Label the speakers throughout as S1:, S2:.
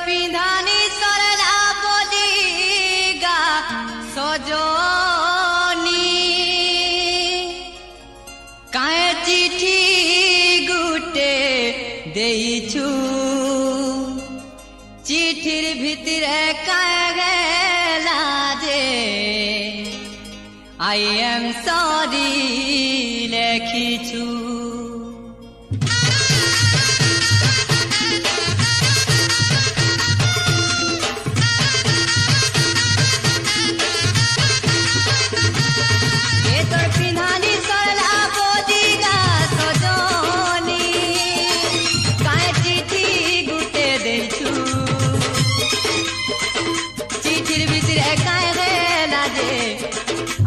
S1: पिंधानी सरला बोलिगा सजनी काहे चिठी गुटे देइछु चिठिर भितरे काहे लाजे I am sorry लेखिछु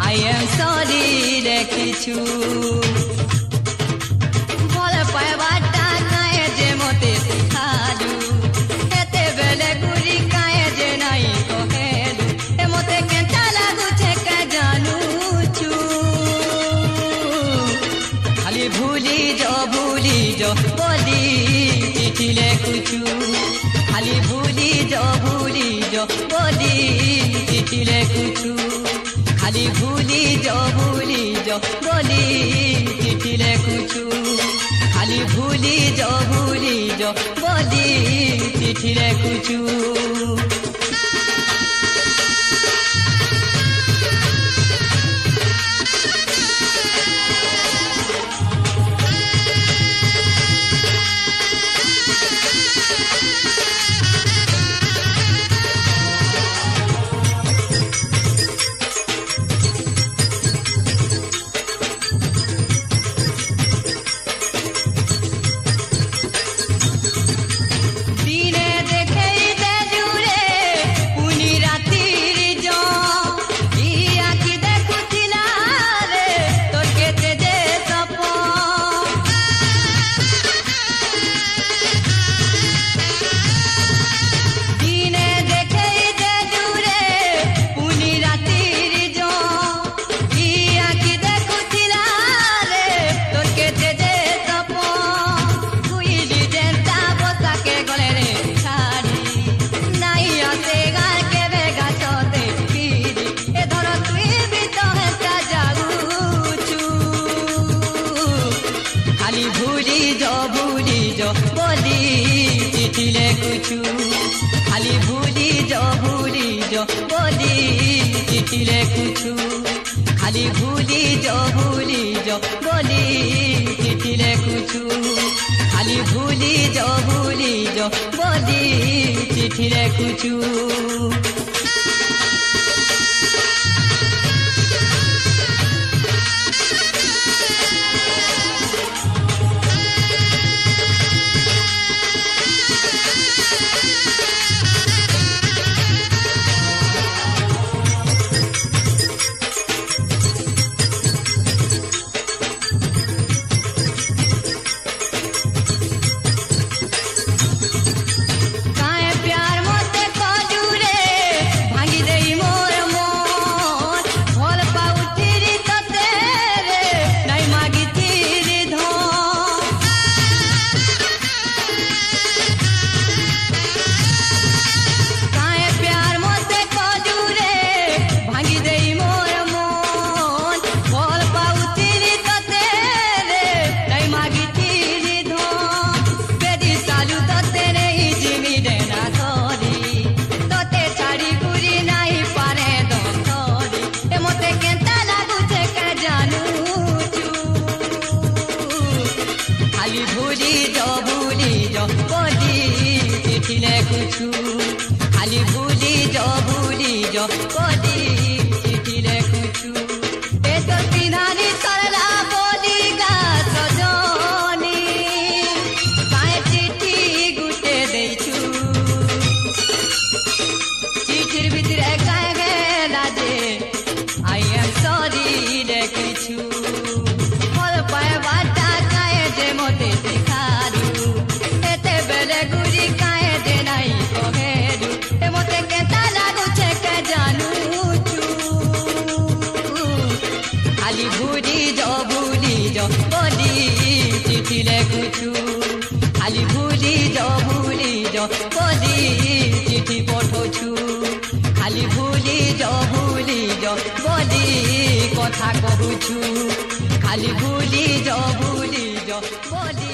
S1: I am sorry लेखिछु भल पाइबाटा काहे जे मते सिखालु एते बेले गुरी काहे जे नाही कहेलु ए मते केंता लागु छे के जानू छु खाली भूली जो बोली चिठी लेखुछु खाली भूली जो बोली चिठी लेखुछु खाली भूली जो बोली चिठी लेखुछु खाली भूली जो बोली चिठी लेखुछु चिठी लेखुछु खाली भूली जो बोली चिठी लेखुछु खाली भूली जो बोली चिठी लेखुछु खाली भूली जो बोली चिठी लेखुछु चिठी लेखुछु खाली भूली जो बोली चिठी लेखुछु ए तो पिंधानी सरला बोलिगा सजनी काहे चिठी गुटे देइछु चिठिर भितरे काहे लाजे I am sorry लेखिछु भल पाइबाटा काहे जे मते सिखालु एते बेले गुरी काहे जे नाही कहेलु ए मते केंता लागु छे के जानू छु खाली भूली जो बोली चिठी लेखुछु खाली भूली जो बोली चिठी पठौछु खाली भूली जो बोली कथा कहूछु खाली भूली जो बोली